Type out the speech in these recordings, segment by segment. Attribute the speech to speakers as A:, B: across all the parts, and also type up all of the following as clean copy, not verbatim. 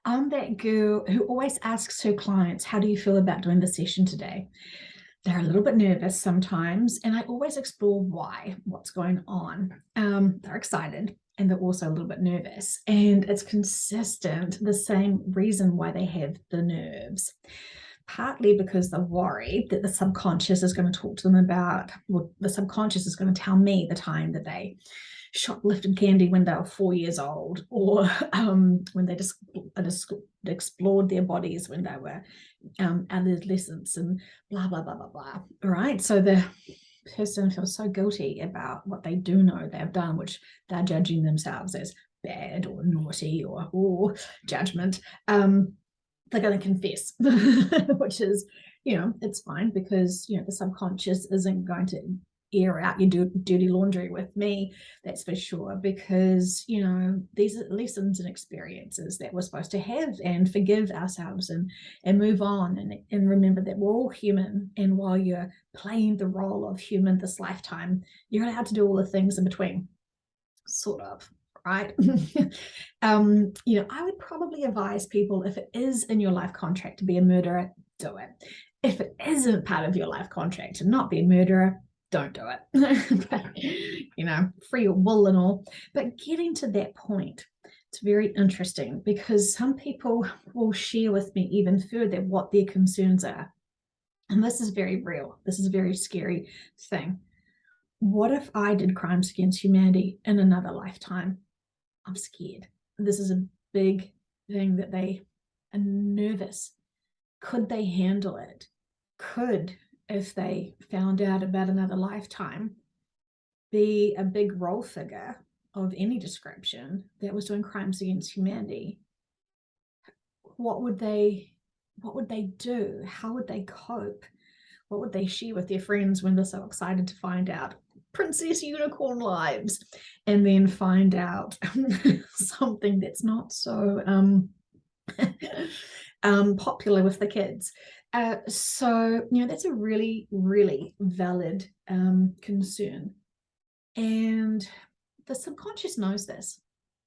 A: I'm that girl who always asks her clients, how do you feel about doing the session today? They're a little bit nervous sometimes, and I always explore why, what's going on. They're excited and they're also a little bit nervous, and it's consistent, the same reason why they have the nerves. Partly because they're worried that the subconscious is going to talk to them about, well, the subconscious is going to tell me the time that they shoplifted candy when they were 4 years old, or when they just explored their bodies when they were adolescents, and blah, blah, blah, blah, blah. All right. So the person feels so guilty about what they do know they've done, which they're judging themselves as bad or naughty or judgment. They're going to confess, which is, it's fine, because, the subconscious isn't going to air out your dirty laundry with me, that's for sure, because, these are lessons and experiences that we're supposed to have, and forgive ourselves, and move on, and remember that we're all human. And while you're playing the role of human this lifetime, you're allowed to do all the things in between, sort of, right? I would probably advise people, if it is in your life contract to be a murderer, do it. If it isn't part of your life contract to not be a murderer, don't do it. But, free your will and all. But getting to that point, it's very interesting, because some people will share with me even further what their concerns are. And this is very real. This is a very scary thing. What if I did crimes against humanity in another lifetime? I'm scared. This is a big thing that they are nervous. Could they handle it? Could, if they found out about another lifetime, be a big role figure of any description that was doing crimes against humanity? What would they do? How would they cope? What would they share with their friends when they're so excited to find out princess unicorn lives, and then find out something that's not so popular with the kids? So that's a really, really valid concern, and the subconscious knows this.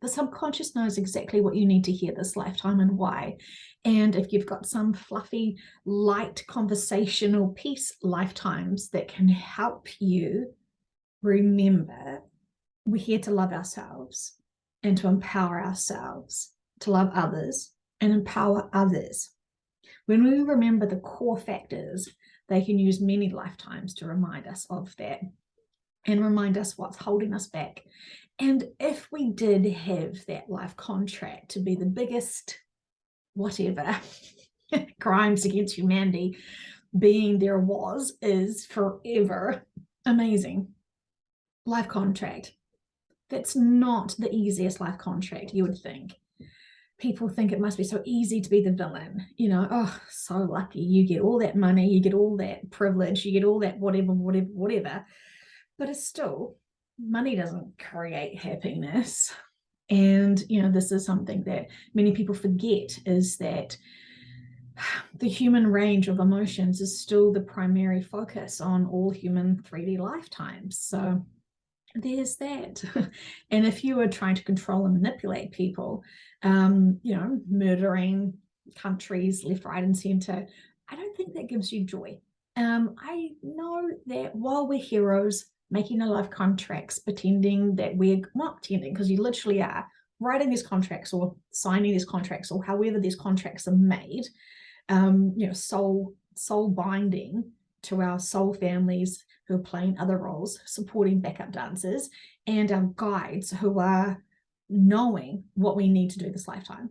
A: The subconscious knows exactly what you need to hear this lifetime and why. And if you've got some fluffy, light conversational piece lifetimes that can help you remember, we're here to love ourselves and to empower ourselves, to love others and empower others. When we remember the core factors, they can use many lifetimes to remind us of that and remind us what's holding us back. And if we did have that life contract to be the biggest, whatever, crimes against humanity being there was, is forever, amazing life contract. That's not the easiest life contract, you would think. People think it must be so easy to be the villain. Oh, so lucky. You get all that money, you get all that privilege, you get all that whatever, whatever, whatever. But it's still, money doesn't create happiness. And, this is something that many people forget, is that the human range of emotions is still the primary focus on all human 3D lifetimes. So there's that. And if you are trying to control and manipulate people, murdering countries left, right, and center, I don't think that gives you joy. I know that while we're heroes, making a life contracts, pretending that we're not pretending, because you literally are writing these contracts or signing these contracts, or however these contracts are made, soul binding to our soul families who are playing other roles, supporting backup dancers, and our guides who are knowing what we need to do this lifetime.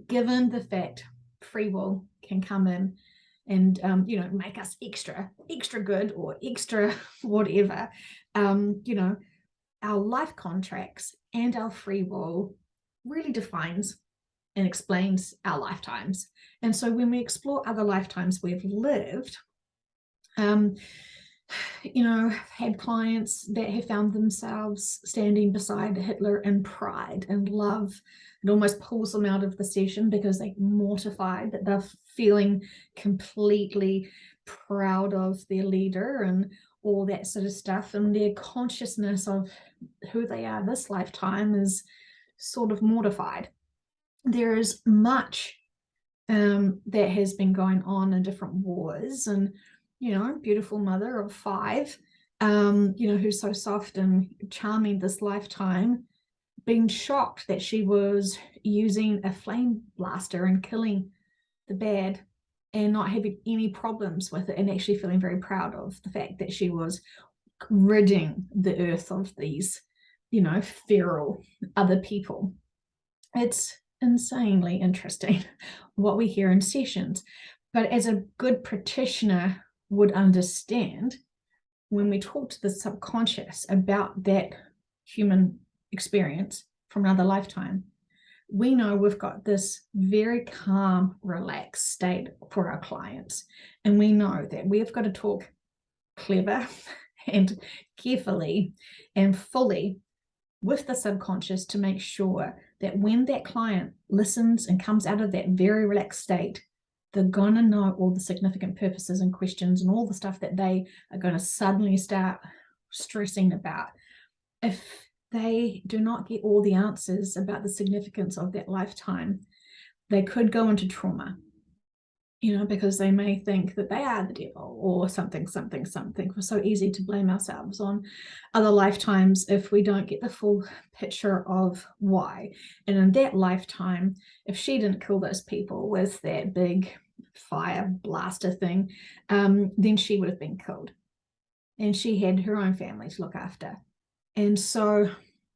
A: Given the fact free will can come in and make us extra good or extra whatever, our life contracts and our free will really defines and explains our lifetimes. And so when we explore other lifetimes we've lived, had clients that have found themselves standing beside Hitler in pride and love. It almost pulls them out of the session because they're mortified that they're feeling completely proud of their leader and all that sort of stuff. And their consciousness of who they are this lifetime is sort of mortified. there is much that has been going on in different wars, and beautiful mother of 5, who's so soft and charming this lifetime, being shocked that she was using a flame blaster and killing the bad and not having any problems with it, and actually feeling very proud of the fact that she was ridding the earth of these feral other people. It's insanely interesting what we hear in sessions, but as a good practitioner would understand, when we talk to the subconscious about that human experience from another lifetime, we know we've got this very calm, relaxed state for our clients. And we know that we've got to talk clever and carefully and fully with the subconscious to make sure that when that client listens and comes out of that very relaxed state, they're going to know all the significant purposes and questions and all the stuff that they are going to suddenly start stressing about. If they do not get all the answers about the significance of that lifetime, they could go into trauma, because they may think that they are the devil or something. We're so easy to blame ourselves on other lifetimes if we don't get the full picture of why. And in that lifetime, if she didn't kill those people with that big fire blaster thing, then she would have been killed. And she had her own family to look after. And so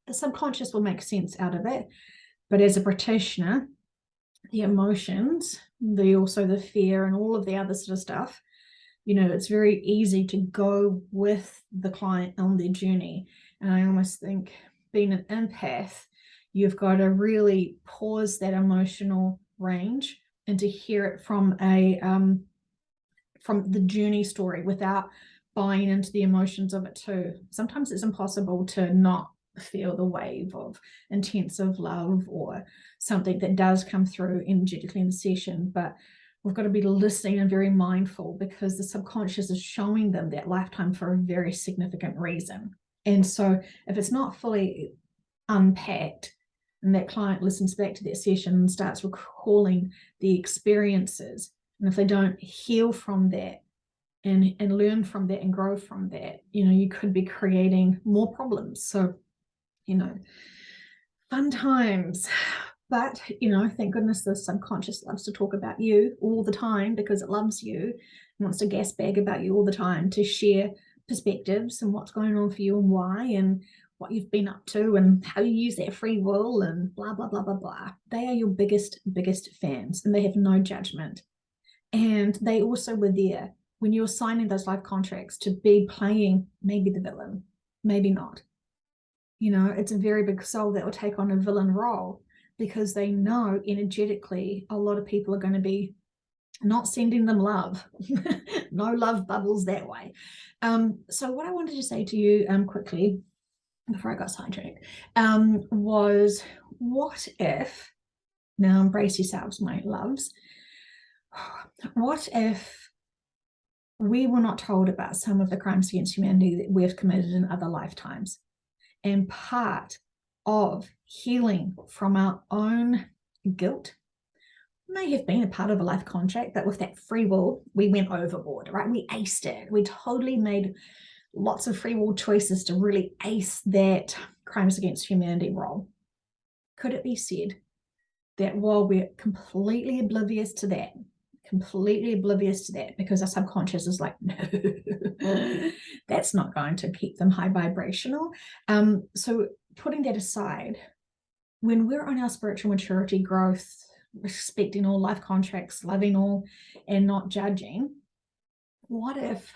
A: the subconscious will make sense out of it. But as a practitioner, the emotions, also the fear and all of the other sort of stuff, it's very easy to go with the client on their journey. And I almost think, being an empath, you've got to really pause that emotional range and to hear it from the journey story without buying into the emotions of it too. Sometimes it's impossible to not feel the wave of intensive love or something that does come through energetically in the session, but we've got to be listening and very mindful, because the subconscious is showing them that lifetime for a very significant reason. And so if it's not fully unpacked and that client listens back to that session and starts recalling the experiences, and if they don't heal from that and learn from that and grow from that, you could be creating more problems. So fun times. But, thank goodness the subconscious loves to talk about you all the time, because it loves you and wants to gas bag about you all the time, to share perspectives and what's going on for you and why, and what you've been up to and how you use that free will and blah, blah, blah, blah, blah. They are your biggest fans, and they have no judgment. And they also were there when you were signing those life contracts to be playing maybe the villain, maybe not. It's a very big soul that will take on a villain role, because they know energetically a lot of people are going to be not sending them love. No love bubbles that way. So what I wanted to say to you quickly before I got sidetracked was, what if, now embrace yourselves, my loves, what if we were not told about some of the crimes against humanity that we've committed in other lifetimes? And part of healing from our own guilt may have been a part of a life contract, but with that free will, we went overboard, right? We aced it. We totally made lots of free will choices to really ace that crimes against humanity role. Could it be said that while we're completely oblivious to that, because our subconscious is like, no, that's not going to keep them high vibrational. So putting that aside, when we're on our spiritual maturity growth, respecting all life contracts, loving all and not judging, what if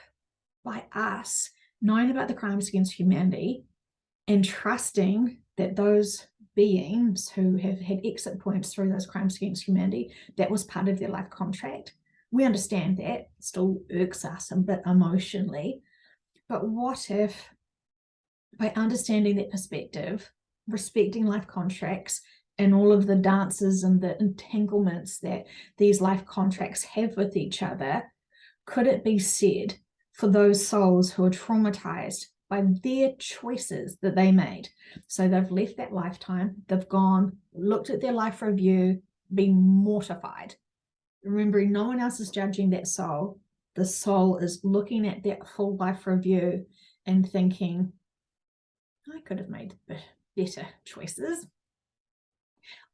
A: by us knowing about the crimes against humanity and trusting that those beings who have had exit points through those crimes against humanity, that was part of their life contract? We understand that. It still irks us a bit emotionally. But what if, by understanding that perspective, respecting life contracts and all of the dances and the entanglements that these life contracts have with each other, could it be said for those souls who are traumatized by their choices that they made? So they've left that lifetime, they've gone, looked at their life review, be mortified, remembering no one else is judging that soul. The soul is looking at that full life review and thinking, I could have made better choices.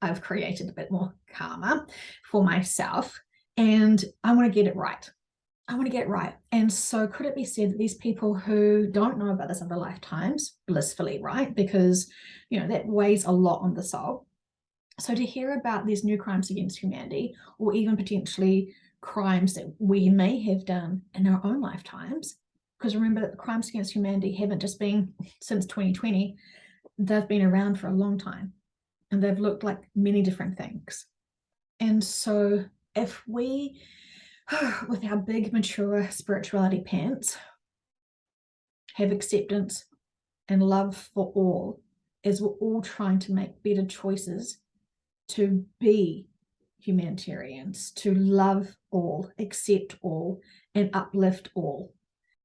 A: I've created a bit more karma for myself, and I want to get it right. I want to get it right. And so could it be said that these people who don't know about this other lifetimes, blissfully, right? Because, that weighs a lot on the soul. So to hear about these new crimes against humanity, or even potentially crimes that we may have done in our own lifetimes, because remember that the crimes against humanity haven't just been since 2020, they've been around for a long time, and they've looked like many different things. And so if we, with our big, mature spirituality pants, have acceptance and love for all, as we're all trying to make better choices to be humanitarians, to love all, accept all, and uplift all,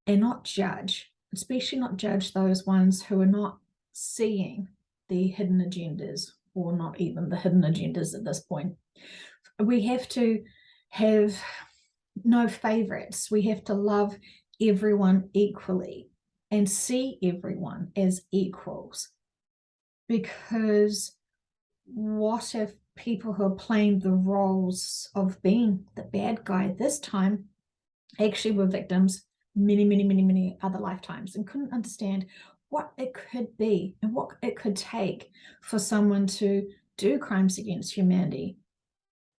A: and not judge, especially not judge those ones who are not seeing the hidden agendas, or not even the hidden agendas at this point. We have to have no favorites. We have to love everyone equally and see everyone as equals. Because what if people who are playing the roles of being the bad guy this time actually were victims many other lifetimes, and couldn't understand what it could be and what it could take for someone to do crimes against humanity?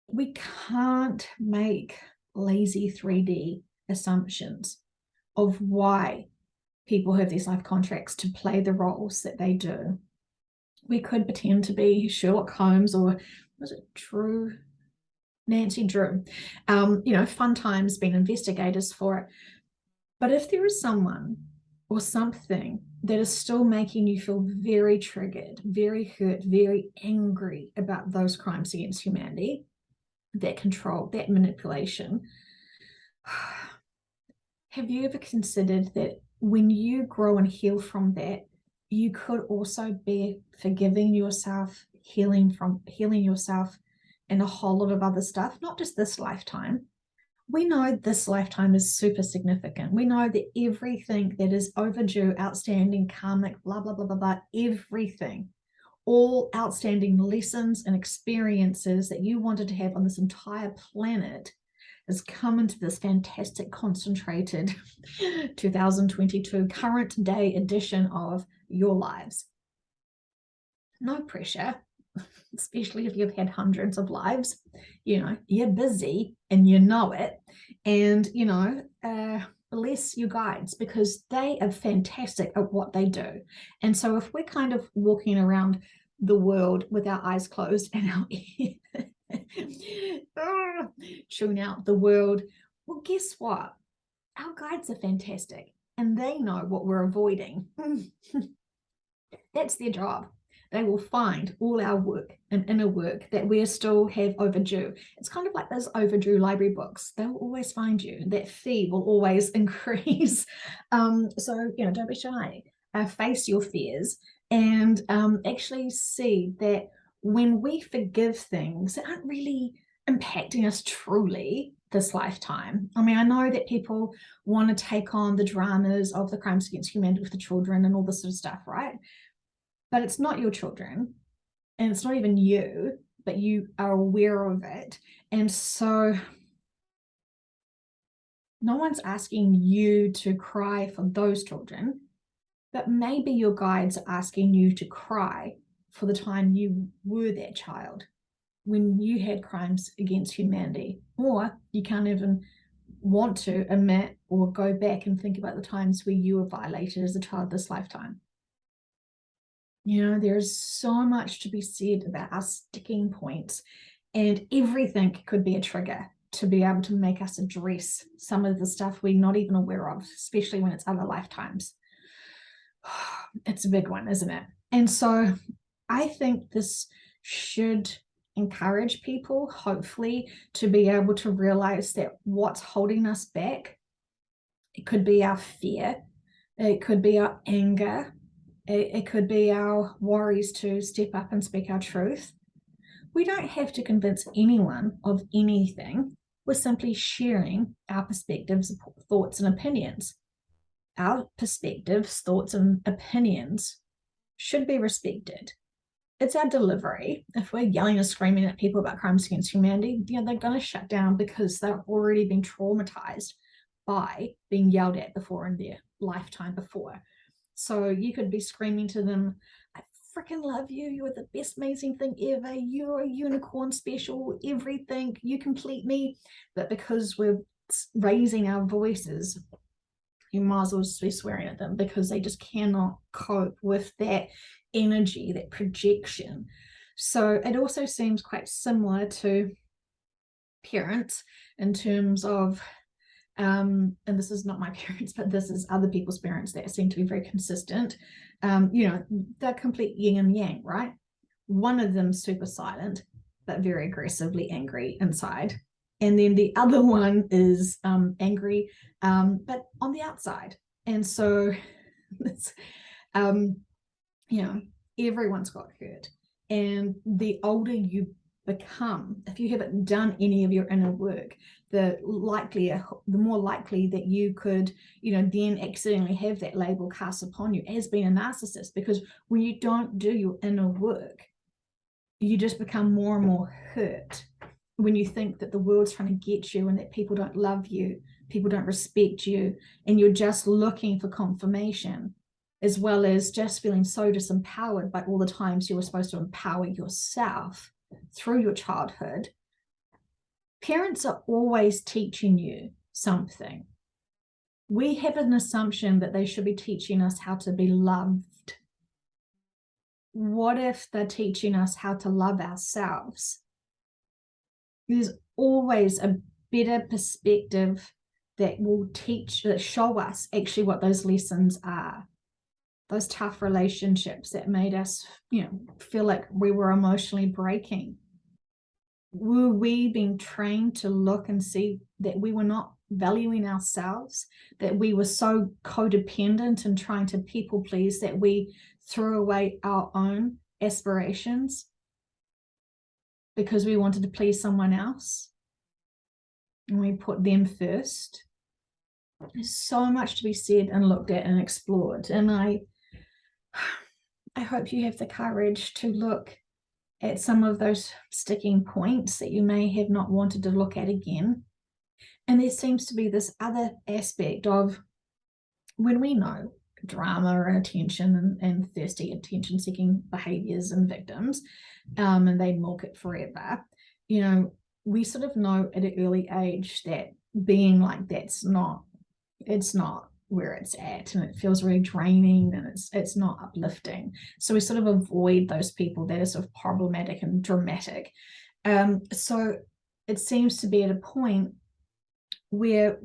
A: We can't make lazy 3D assumptions of why people have these life contracts to play the roles that they do. We could pretend to be Sherlock Holmes, or was it Nancy Drew? Fun times being investigators for it. But if there is someone or something that is still making you feel very triggered, very hurt, very angry about those crimes against humanity, that control, that manipulation, have you ever considered that when you grow and heal from that, you could also be forgiving yourself, healing yourself, and a whole lot of other stuff, not just this lifetime. We know this lifetime is super significant. We know that everything that is overdue, outstanding, karmic, blah, blah, blah, blah, blah, everything, all outstanding lessons and experiences that you wanted to have on this entire planet has come into this fantastic concentrated 2022 current day edition of your lives. No pressure, especially if you've had hundreds of lives. You're busy and you know it. And, bless your guides, because they are fantastic at what they do. And so if we're kind of walking around the world with our eyes closed and our chewing out the world, well, guess what? Our guides are fantastic, and they know what we're avoiding. That's their job. They will find all our work and inner work that we still have overdue. It's kind of like those overdue library books. They will always find you. That fee will always increase. So, don't be shy. Face your fears, and actually see that when we forgive things that aren't really impacting us truly this lifetime. I mean, I know that people want to take on the dramas of the crimes against humanity with the children and all this sort of stuff, right? But it's not your children, and it's not even you, but you are aware of it. And so no one's asking you to cry for those children, but maybe your guides are asking you to cry for the time you were that child, when you had crimes against humanity, or you can't even want to admit or go back and think about the times where you were violated as a child this lifetime. There's so much to be said about our sticking points, and everything could be a trigger to be able to make us address some of the stuff we're not even aware of, especially when it's other lifetimes. It's a big one, isn't it? And so I think this should encourage people, hopefully, to be able to realize that what's holding us back, it could be our fear, it could be our anger, it could be our worries to step up and speak our truth. We don't have to convince anyone of anything. We're simply sharing our perspectives, thoughts, and opinions. Our perspectives, thoughts, and opinions should be respected. It's our delivery. If we're yelling and screaming at people about crimes against humanity, they're going to shut down because they've already been traumatized by being yelled at before in their lifetime before. So you could be screaming to them, I freaking love you. You're the best amazing thing ever. You're a unicorn special, everything. You complete me. But because we're raising our voices, you might as well just be swearing at them because they just cannot cope with that energy, that projection. So it also seems quite similar to parents in terms of and this is not my parents, but this is other people's parents that seem to be very consistent. They're complete yin and yang, right? One of them super silent, but very aggressively angry inside. And then the other one is angry, but on the outside. And so it's, everyone's got hurt. And the older you become, if you haven't done any of your inner work, the more likely that you could, then accidentally have that label cast upon you as being a narcissist. Because when you don't do your inner work, you just become more and more hurt when you think that the world's trying to get you and that people don't love you, people don't respect you, and you're just looking for confirmation, as well as just feeling so disempowered by all the times you were supposed to empower yourself through your childhood. Parents are always teaching you something. We have an assumption that they should be teaching us how to be loved. What if they're teaching us how to love ourselves? There's always a better perspective that will show us actually what those lessons are. Those tough relationships that made us, feel like we were emotionally breaking. Were we being trained to look and see that we were not valuing ourselves, that we were so codependent and trying to people please that we threw away our own aspirations because we wanted to please someone else and we put them first? There's so much to be said and looked at and explored. And I hope you have the courage to look at some of those sticking points that you may have not wanted to look at again. And there seems to be this other aspect of when we know drama and attention and thirsty attention-seeking behaviors and victims, and they milk it forever, we sort of know at an early age that being like it's not where it's at, and it feels really draining, and it's not uplifting. So we sort of avoid those people that are sort of problematic and dramatic. So it seems to be at a point where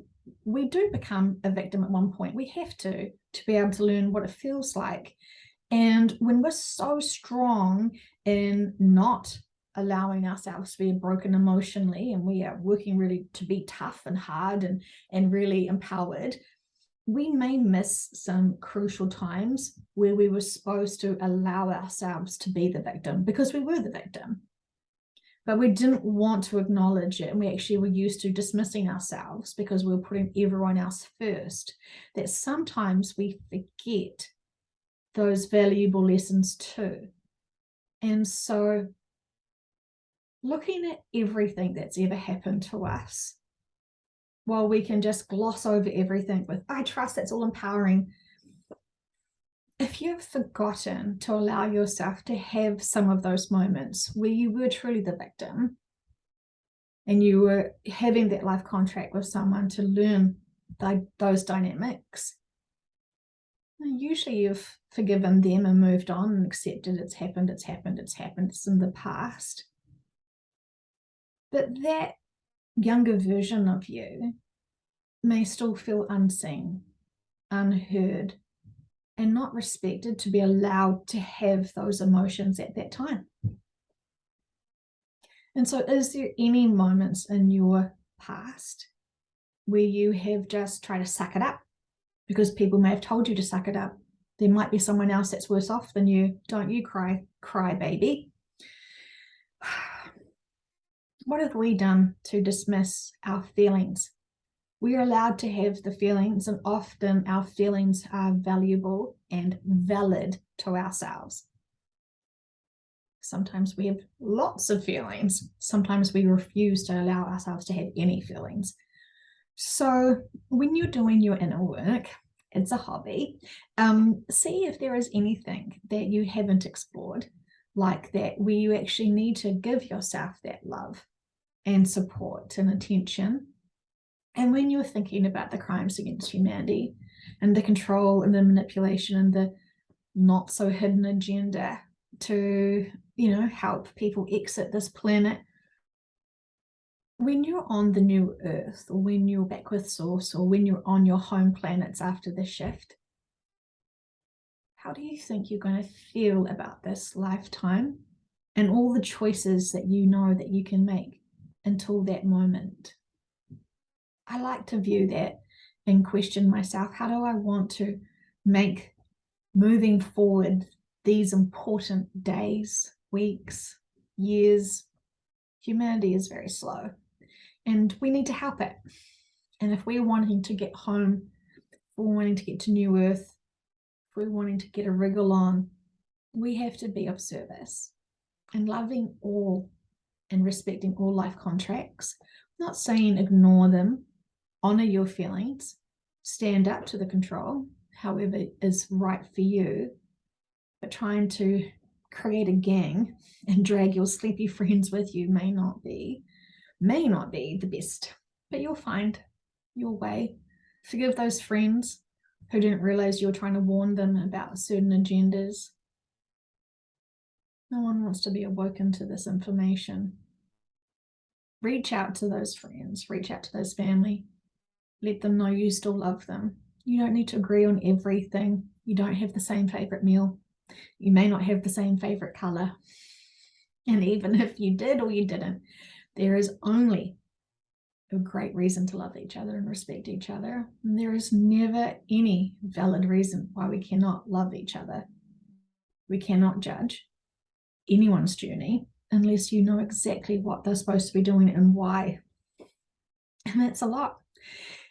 A: we do become a victim at one point. We have to be able to learn what it feels like. And when we're so strong in not allowing ourselves to be broken emotionally, and we are working really to be tough and hard and really empowered, we may miss some crucial times where we were supposed to allow ourselves to be the victim because we were the victim. But we didn't want to acknowledge it, and we actually were used to dismissing ourselves because we were putting everyone else first. That sometimes we forget those valuable lessons too. And so looking at everything that's ever happened to us, while we can just gloss over everything with, I trust, that's all empowering. If you've forgotten to allow yourself to have some of those moments where you were truly the victim and you were having that life contract with someone to learn those dynamics, usually you've forgiven them and moved on and accepted it's happened, it's in the past. But that younger version of you may still feel unseen, unheard, and not respected to be allowed to have those emotions at that time. And so is there any moments in your past where you have just tried to suck it up because people may have told you to suck it up? There might be someone else that's worse off than you. Don't you cry, baby. What have we done to dismiss our feelings? We're allowed to have the feelings, and often our feelings are valuable and valid to ourselves. Sometimes we have lots of feelings. Sometimes we refuse to allow ourselves to have any feelings. So when you're doing your inner work, it's a hobby. See if there is anything that you haven't explored like that, where you actually need to give yourself that love and support and attention. And when you're thinking about the crimes against humanity and the control and the manipulation and the not so hidden agenda to, help people exit this planet, when you're on the new earth, or when you're back with source, or when you're on your home planets after the shift, how do you think you're going to feel about this lifetime and all the choices that you know that you can make until that moment? I like to view that and question myself. How do I want to make moving forward these important days, weeks, years? Humanity is very slow and we need to help it. And if we're wanting to get home, if we're wanting to get to New Earth, if we're wanting to get a wriggle on, we have to be of service and loving all and respecting all life contracts. I'm not saying ignore them, honor your feelings, stand up to the control, however is right for you, but trying to create a gang and drag your sleepy friends with you may not be the best, but you'll find your way. Forgive those friends who didn't realize you were trying to warn them about certain agendas. No one wants to be awoken to this information. Reach out to those friends, reach out to those family. Let them know you still love them. You don't need to agree on everything. You don't have the same favorite meal. You may not have the same favorite color. And even if you did or you didn't, there is only a great reason to love each other and respect each other. And there is never any valid reason why we cannot love each other. We cannot judge anyone's journey unless you know exactly what they're supposed to be doing and why. And that's a lot.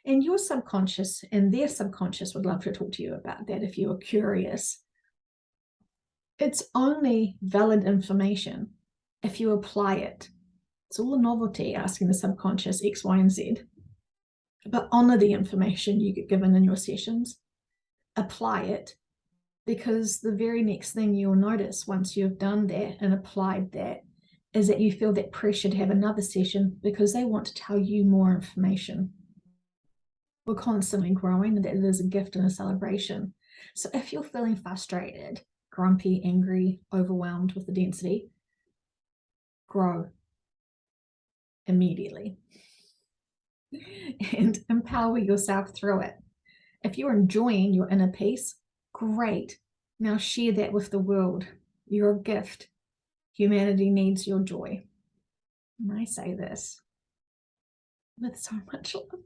A: And your subconscious and their subconscious would love to talk to you about that if you are curious. It's only valid information if you apply it. It's all a novelty, asking the subconscious X, Y, and Z. But honor the information you get given in your sessions. Apply it, because the very next thing you'll notice once you've done that and applied that is that you feel that pressure to have another session because they want to tell you more information. We're constantly growing, and that is a gift and a celebration. So if you're feeling frustrated, grumpy, angry, overwhelmed with the density, grow immediately and empower yourself through it. If you're enjoying your inner peace, great. Now share that with the world. You're a gift. Humanity needs your joy. And I say this with so much love.